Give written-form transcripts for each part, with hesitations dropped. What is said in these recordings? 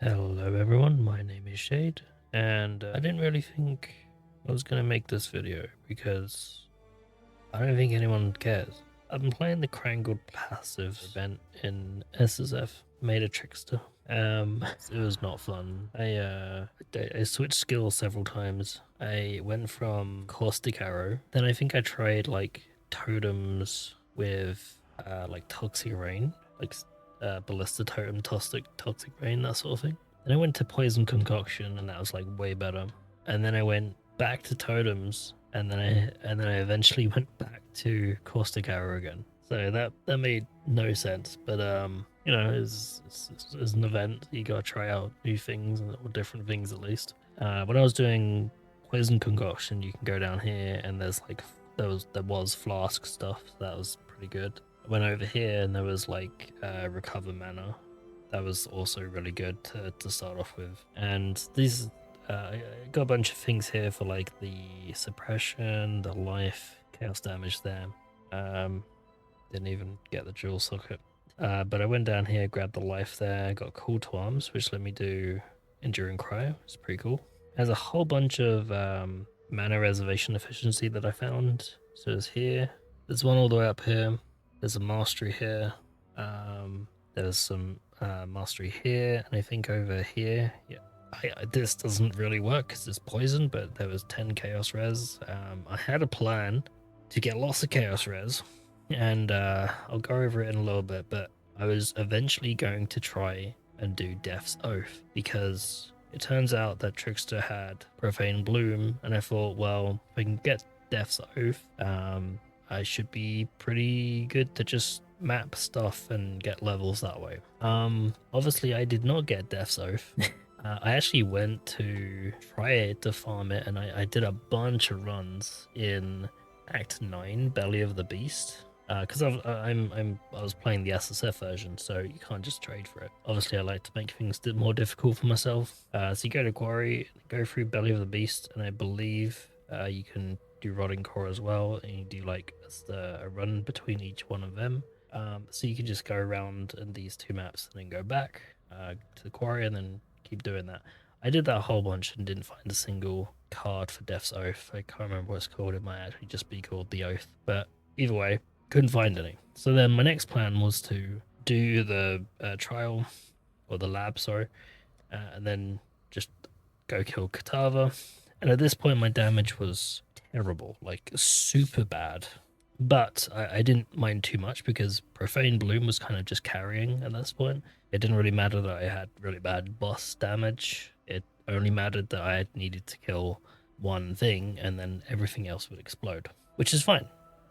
Hello everyone, my name is Shade, and I didn't really think I was gonna make this video because I don't think anyone cares. I've been playing the Krangled passive event in SSF, made a trickster. It was not fun. I switched skills several times. I went from caustic arrow, then I think I tried like totems with like toxic rain, like ballista totem, toxic rain, that sort of thing. Then I went to poison concoction, and that was like way better. And then I went back to totems, and then I eventually went back to caustic arrow again. So that made no sense, but it's an event. You gotta try out new things or different things at least. When I was doing poison concoction, you can go down here, and there was flask stuff that was pretty good. I went over here, and there was like recover mana. That was also really good to start off with. And these I got a bunch of things here for like the suppression, the life, chaos damage there. Didn't even get the jewel socket. But I went down here, grabbed the life there, got call to arms, which let me do enduring cryo. It's pretty cool. Has a whole bunch of mana reservation efficiency that I found. So there's here. There's one all the way up here. There's a mastery here. There's some mastery here, and I think over here. Yeah, this doesn't really work because it's poison, but there was 10 chaos res. I had a plan to get lots of chaos res, and I'll go over it in a little bit, but I was eventually going to try and do Death's Oath because it turns out that Trickster had Profane Bloom, and I thought, well, if I can get Death's Oath, I should be pretty good to just map stuff and get levels that way. Obviously I did not get Death's Oath. I actually went to try it to farm it, and I did a bunch of runs in Act 9, Belly of the Beast, because I was playing the SSF version, so you can't just trade for it. Obviously, I like to make things more difficult for myself. So you go to Quarry, go through Belly of the Beast, and I believe you can do Rotting Core as well, and you do like a run between each one of them. So you can just go around in these two maps and then go back to the Quarry and then keep doing that. I did that a whole bunch and didn't find a single card for Death's Oath. I can't remember what it's called. It might actually just be called the Oath. But either way, couldn't find any. So then my next plan was to do the trial, or the lab, sorry, and then just go kill Katava. And at this point, my damage was terrible, like super bad. But I didn't mind too much because Profane Bloom was kind of just carrying at this point. It didn't really matter that I had really bad boss damage. It only mattered that I needed to kill one thing and then everything else would explode, which is fine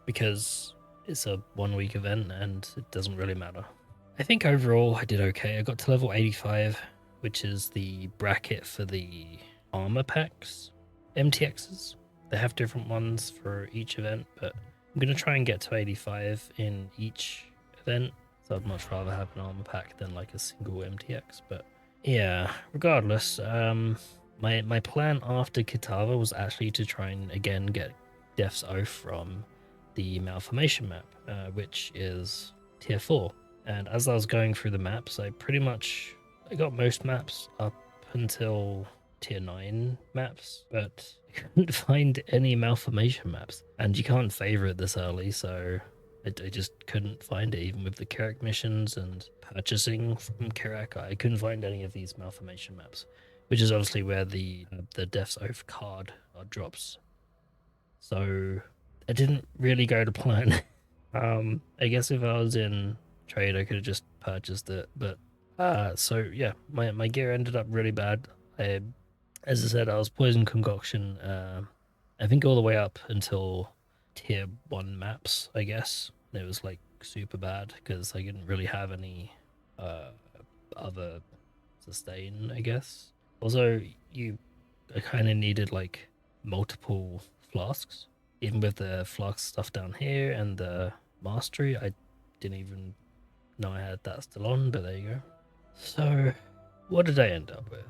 because it's a 1 week event and it doesn't really matter. I think overall I did okay. I got to level 85, which is the bracket for the armor packs, MTXs. They have different ones for each event, but I'm going to try and get to 85 in each event. So I'd much rather have an armor pack than like a single MTX. But yeah, regardless, my plan after Kitava was actually to try and again get Death's Oath from the Malformation map, which is tier 4. And as I was going through the maps, I got most maps up until tier 9 maps, but I couldn't find any Malformation maps. And you can't favorite this early, so I just couldn't find it, even with the Kirak missions and purchasing from Kirak. I couldn't find any of these Malformation maps, which is obviously where the Death's Oath card drops. So it didn't really go to plan. I guess if I was in trade, I could have just purchased it, but so yeah, my gear ended up really bad. As I said, I was poison concoction. I think all the way up until tier 1 maps. I guess it was like super bad because I didn't really have any other sustain. I guess also I kind of needed like multiple flasks, even with the flask stuff down here and the mastery. I didn't even know I had that still on, but there you go. So what did I end up with?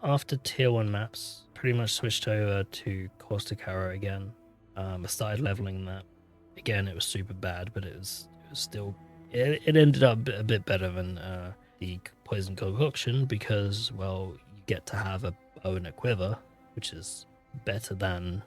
After tier 1 maps, pretty much switched over to Caustic Arrow again. I started leveling that. Again, it was super bad, but it was still... It ended up a bit better than the poison concoction because, well, you get to have a bow and a quiver, which is better than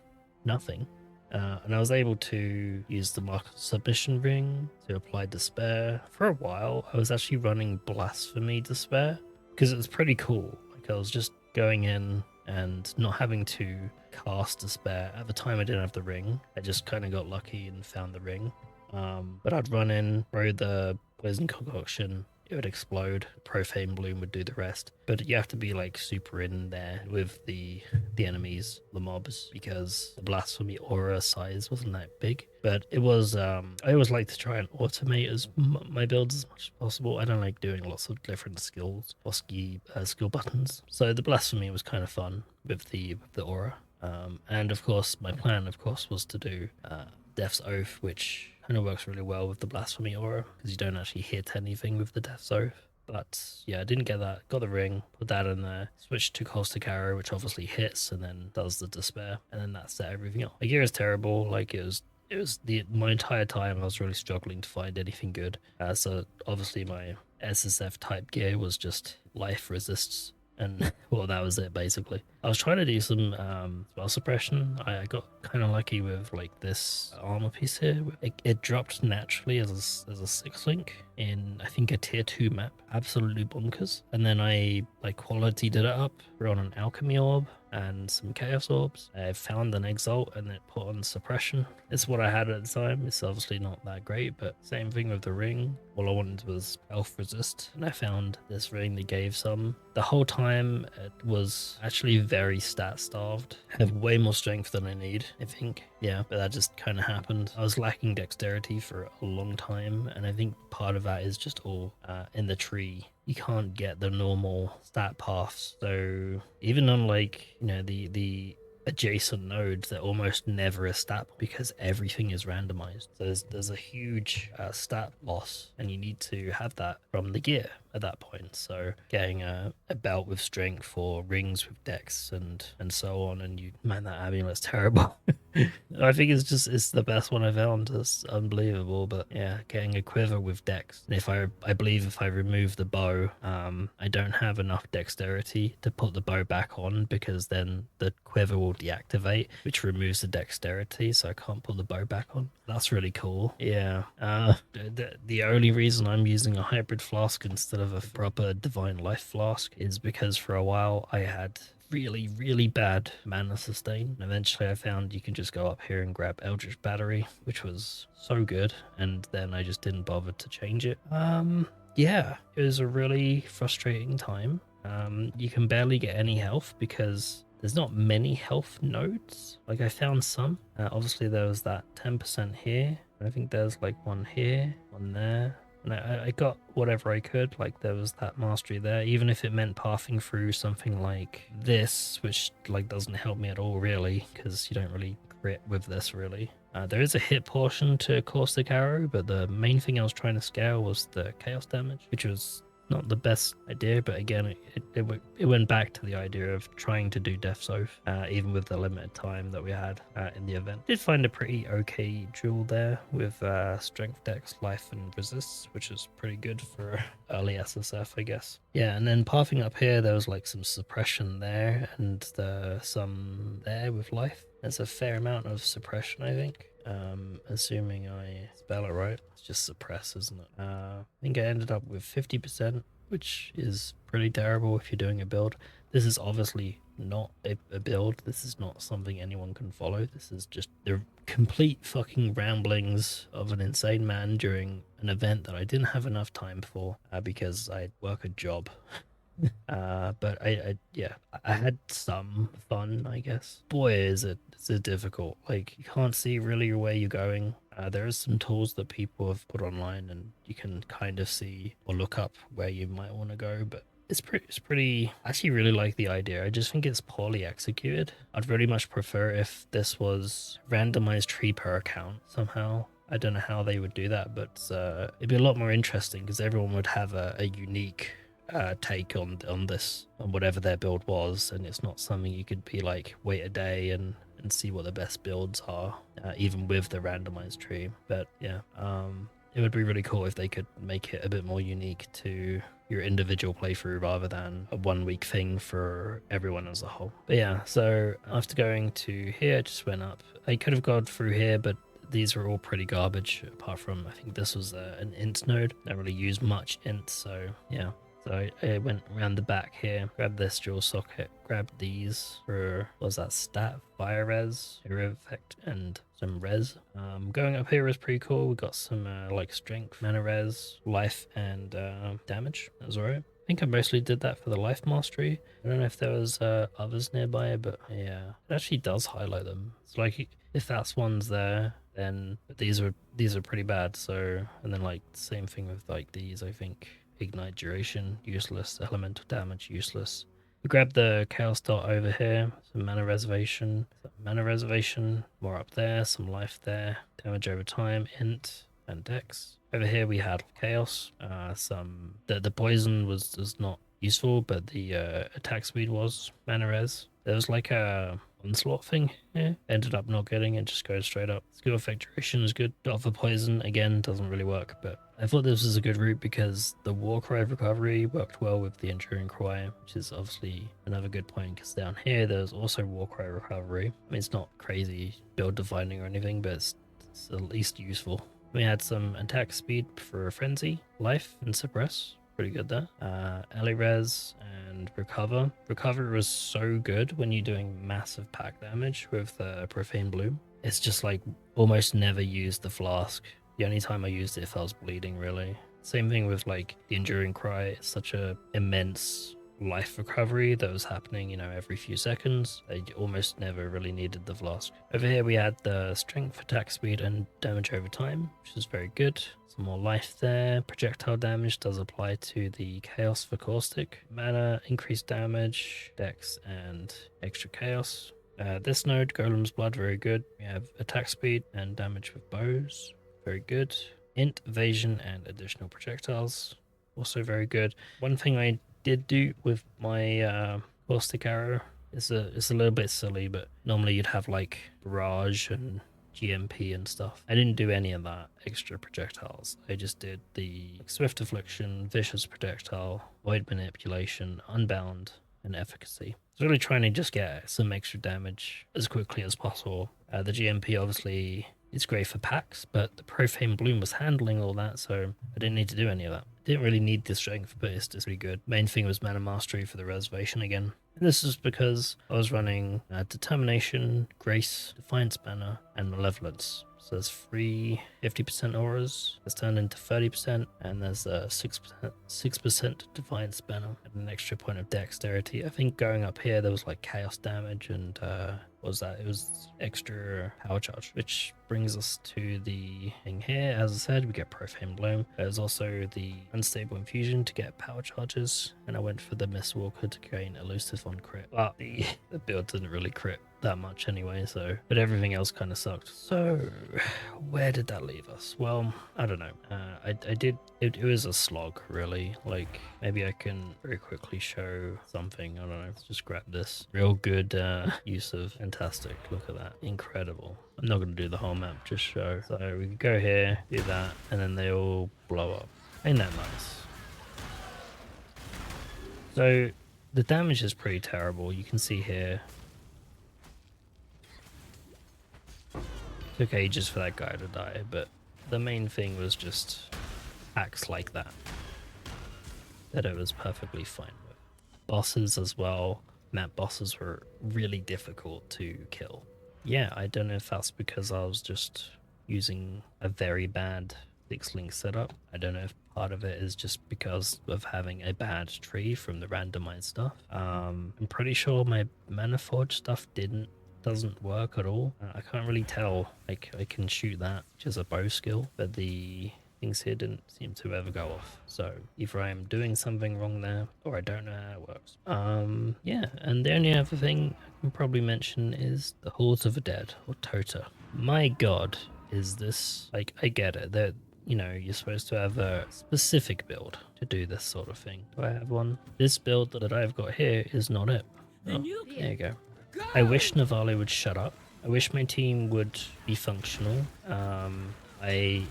nothing. And I was able to use the mark submission ring to apply despair. For a while, I was actually running blasphemy despair because it was pretty cool. Like I was just going in and not having to cast despair. At the time, I didn't have the ring. I just kind of got lucky and found the ring. But I'd run in, throw the poison concoction, it would explode. Profane bloom would do the rest. But you have to be like super in there with the enemies, the mobs, because the blasphemy aura size wasn't that big. But it was I always like to try and automate my builds as much as possible. I don't like doing lots of different skills or skill buttons. So the blasphemy was kind of fun with the aura. And of course, my plan, of course, was to do Death's Oath, which kind of works really well with the Blasphemy aura because you don't actually hit anything with the Death's Oath. But yeah, I didn't get that. Got the ring, put that in there, switched to Caustic Arrow, which obviously hits and then does the Despair, and then that set everything up. My gear is terrible. Like it was my entire time I was really struggling to find anything good. So obviously my SSF type gear was just life resists, and well, that was it basically. I was trying to do some spell suppression. I got kind of lucky with like this armor piece here. It dropped naturally as a 6 link in I think a tier 2 map, absolutely bonkers. And then I like quality did it up, threw on an alchemy orb and some chaos orbs. I found an Exile and then put on suppression. It's what I had at the time. It's obviously not that great, but same thing with the ring. All I wanted was health resist, and I found this ring that gave some. The whole time it was actually very stat starved. I have way more strength than I need, I think. Yeah, but that just kind of happened. I was lacking dexterity for a long time, and I think part of that is just all in the tree. You can't get the normal stat paths, so even on like, you know, the adjacent nodes, they're almost never a stat because everything is randomized. So there's a huge stat loss, and you need to have that from the gear at that point. So getting a belt with strength or rings with dex and so on, and you man, that amulet's terrible. I think it's the best one I found. It's unbelievable. But yeah, getting a quiver with dex. And if I believe if I remove the bow, I don't have enough dexterity to put the bow back on, because then the quiver will deactivate, which removes the dexterity, so I can't put the bow back on. That's really cool. Yeah. The only reason I'm using a hybrid flask instead of a proper divine life flask is because for a while I had really bad mana sustain. And eventually I found you can just go up here and grab Eldritch Battery, which was so good, and then I just didn't bother to change it. Yeah, it was a really frustrating time. You can barely get any health because there's not many health nodes. Like I found some. Obviously there was that 10% here. I think there's like one here, one there. And I got whatever I could. Like there was that mastery there, even if it meant pathing through something like this, which like doesn't help me at all really, because you don't really crit with this really. There is a hit portion to Caustic Arrow, but the main thing I was trying to scale was the chaos damage, which was not the best idea, but again, it went back to the idea of trying to do Death's Oath, even with the limited time that we had in the event. Did find a pretty okay duel there with strength, dex, life, and resists, which is pretty good for early SSF, I guess. Yeah, and then pathing up here, there was like some suppression there, and some there with life. There's a fair amount of suppression, I think. Assuming I spell it right. It's just suppress, isn't it? I think I ended up with 50%, which is pretty terrible if you're doing a build. This is obviously not a build. This is not something anyone can follow. This is just the complete fucking ramblings of an insane man during an event that I didn't have enough time for because I work a job. But I had some fun, I guess. Boy, is it difficult. Like you can't see really where you're going. There is some tools that people have put online, and you can kind of see or look up where you might want to go, but it's pretty. I actually really like the idea. I just think it's poorly executed. I'd really much prefer if this was randomized tree per account somehow. I don't know how they would do that, but it'd be a lot more interesting because everyone would have a unique take on this, on whatever their build was, and it's not something you could be like wait a day and see what the best builds are, even with the randomized tree. But yeah, it would be really cool if they could make it a bit more unique to your individual playthrough rather than a 1 week thing for everyone as a whole. But yeah, so after going to here, I just went up. I could have gone through here, but these are all pretty garbage, apart from I think this was an int node. Don't really use much int, so yeah. So I went around the back here, grabbed this dual socket, grabbed these for, what was that, stat, fire res, hero effect, and some res. Going up here is pretty cool. We got some like strength, mana res, life, and damage. That was alright. I think I mostly did that for the life mastery. I don't know if there was others nearby, but yeah, it actually does highlight them. It's like if that's one's there, then these are pretty bad. So, and then like same thing with like these, I think. Ignite duration, useless. Elemental damage, useless. We grab the chaos dot over here, some mana reservation, more up there, some life there, damage over time, int, and dex. Over here we had chaos. The poison was not useful, but the attack speed was. Mana res. There was like a onslaught thing here. Ended up not getting it, just goes straight up. Skill effect duration is good. Dot for poison, again, doesn't really work, but I thought this was a good route because the war cry recovery worked well with the enduring cry, which is obviously another good point because down here there's also war cry recovery. I mean, it's not crazy build defining or anything, but it's at least useful. We had some attack speed for frenzy, life, and suppress. Pretty good there. Ally res and recover. Recover was so good when you're doing massive pack damage with the profane bloom. It's just like almost never used the flask. The only time I used it if I was bleeding, really. Same thing with like the enduring cry. It's such a immense life recovery that was happening, you know, every few seconds. I almost never really needed the flask. Over here we had the strength, attack speed, and damage over time, which is very good. Some more life there. Projectile damage does apply to the chaos for caustic. Mana, increased damage, dex, and extra chaos. This node, Golem's Blood, very good. We have attack speed and damage with bows, very good. Int, evasion, and additional projectiles, also very good. One thing I did do with my caustic arrow is it's a little bit silly, but normally you'd have like barrage and GMP and stuff. I didn't do any of that extra projectiles. I just did the swift affliction, vicious projectile, void manipulation, unbound, and efficacy. I was really trying to just get some extra damage as quickly as possible. The GMP obviously it's great for packs, but the profane bloom was handling all that, so I didn't need to do any of that. Didn't really need the strength, but it's just really good. Main thing was mana mastery for the reservation again. And this is because I was running determination, grace, defiance banner, and malevolence. So there's 50% auras that's turned into 30%, and there's a 6% defiance banner and an extra point of dexterity. I think going up here there was like chaos damage and what was that? It was extra power charge, which brings us to the thing here. As I said, we get profane bloom. There's also the unstable infusion to get power charges, and I went for the Mistwalker to gain elusive on crit. But the build didn't really crit that much anyway, so but everything else kind of sucked. So where did that leave us? Well, I don't know. It was a slog, really. Like maybe I can very quickly show something. I don't know. Let's just grab this. Real good use of fantastic. Look at that, incredible. I'm not going to do the whole map, just show. So we can go here, do that, and then they all blow up. Ain't that nice? So the damage is pretty terrible. You can see here. Took ages for that guy to die, but the main thing was just acts like that it was perfectly fine with. Bosses as well, map bosses were really difficult to kill. Yeah, I don't know if that's because I was just using a very bad 6-link setup. I don't know if part of it is just because of having a bad tree from the randomized stuff. I'm pretty sure my mana forge stuff doesn't work at all. I can't really tell. Like I can shoot that, which is a bow skill, but the things here didn't seem to ever go off. So either I am doing something wrong there, or I don't know how it works. Yeah, and the only other thing I can probably mention is the Hordes of the Dead, or Tota. My god, is this, like, I get it, that, you know, you're supposed to have a specific build to do this sort of thing. Do I have one? This build that I've got here is not it. Oh, there you go. I wish Navali would shut up. I wish my team would be functional. I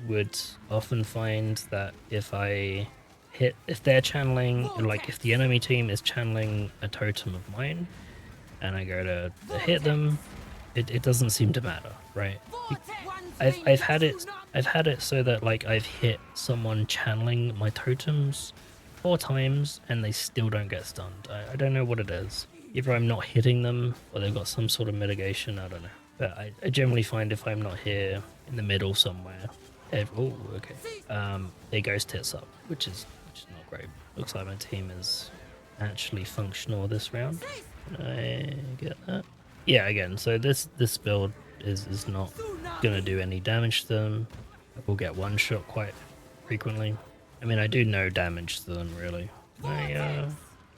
would often find that if they're channeling, like if the enemy team is channeling a totem of mine and I go to hit them, it doesn't seem to matter, right? I've had it so that like I've hit someone channeling my totems 4 times and they still don't get stunned. I don't know what it is. Either I'm not hitting them or they've got some sort of mitigation, I don't know. But I generally find if I'm not here in the middle somewhere, oh, okay. Their ghost hits up, which is not great. Looks like my team is actually functional this round. Can I get that? Yeah, again, so this build is not gonna do any damage to them. I will get one shot quite frequently. I mean, I do no damage to them really. I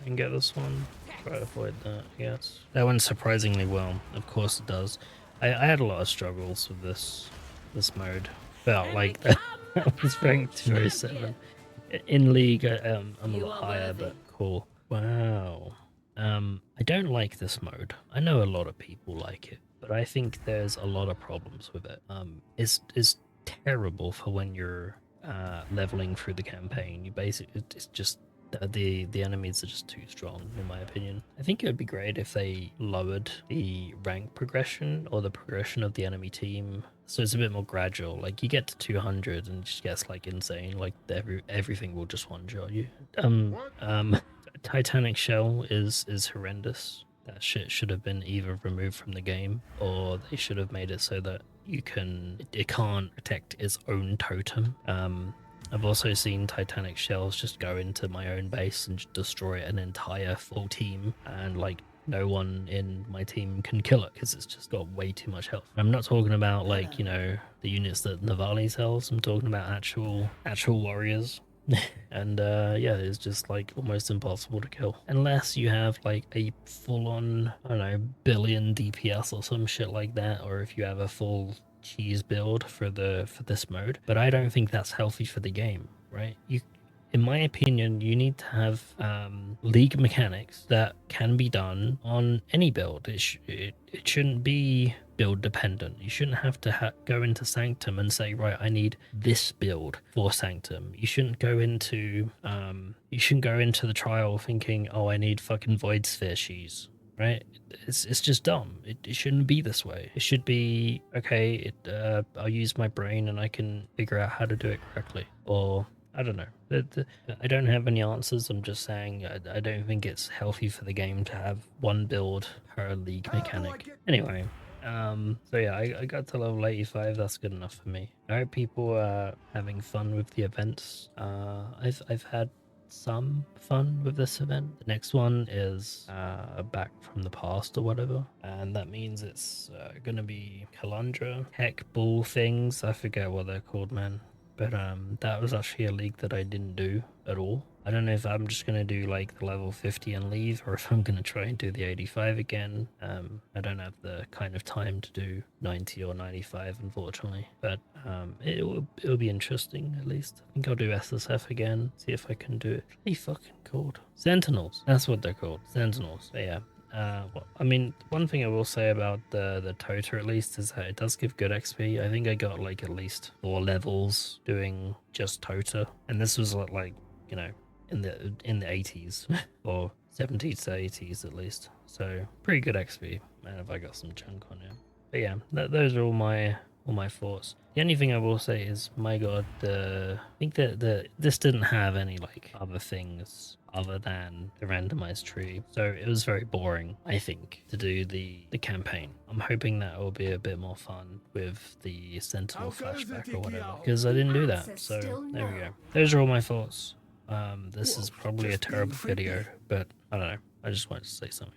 can get this one. Try to avoid that, I guess. That went surprisingly well. Of course it does. I had a lot of struggles with this mode. Felt like that was ranked 207. In league, I'm a lot higher, but cool. Wow. I don't like this mode. I know a lot of people like it, but I think there's a lot of problems with it. It's terrible for when you're leveling through the campaign. You basically, it's just the enemies are just too strong, in my opinion. I think it would be great if they lowered the rank progression or the progression of the enemy team, so it's a bit more gradual. Like you get to 200 and it just gets like insane. Like everything will just one shot you. Titanic Shell is horrendous. That shit should have been either removed from the game or they should have made it so that it can't protect its own totem. I've also seen Titanic Shells just go into my own base and destroy an entire full team, and like no one in my team can kill it because it's just got way too much health. I'm not talking about like, you know, the units that Navali sells. I'm talking about actual warriors. And yeah, it's just like almost impossible to kill unless you have like a full-on, I don't know, billion DPS or some shit like that, or if you have a full cheese build for this mode. But I don't think that's healthy for the game, right? In my opinion, you need to have league mechanics that can be done on any build. It shouldn't be build dependent. You shouldn't have to go into Sanctum and say, right, I need this build for Sanctum. You shouldn't go into the trial thinking, oh, I need fucking Void Sphere cheese. Right? It's just dumb. It shouldn't be this way. It should be, okay, I'll use my brain and I can figure out how to do it correctly. Or I don't know. I don't have any answers. I'm just saying I don't think it's healthy for the game to have one build per league mechanic. Anyway, so yeah, I got to level 85. That's good enough for me. I hope people are having fun with the events. I've had some fun with this event. The next one is back from the past or whatever, and that means it's gonna be Kalandra Heck Bull things. I forget what they're called, man. But that was actually a league that I didn't do at all. I don't know if I'm just gonna do like the level 50 and leave, or if I'm gonna try and do the 85 again. I don't have the kind of time to do 90 or 95, unfortunately. But it'll be interesting at least. I think I'll do SSF again. See if I can do it. What are they fucking called? Sentinels. That's what they're called. Sentinels. But yeah. Well, I mean, one thing I will say about the Tota at least is that it does give good XP. I think I got like at least 4 levels doing just Tota, and this was like, you know, in the 80s or 70s to 80s at least. So pretty good XP. Man, have I got some chunk on here. But yeah, those are all my thoughts. The only thing I will say is, my god, I think that this didn't have any like other things other than the randomized tree, so it was very boring, I think, to do the campaign. I'm hoping that will be a bit more fun with the Sentinel flashback or whatever, because I didn't do that. So there we go. Those are all my thoughts. This is probably a terrible video, but I don't know, I just wanted to say something.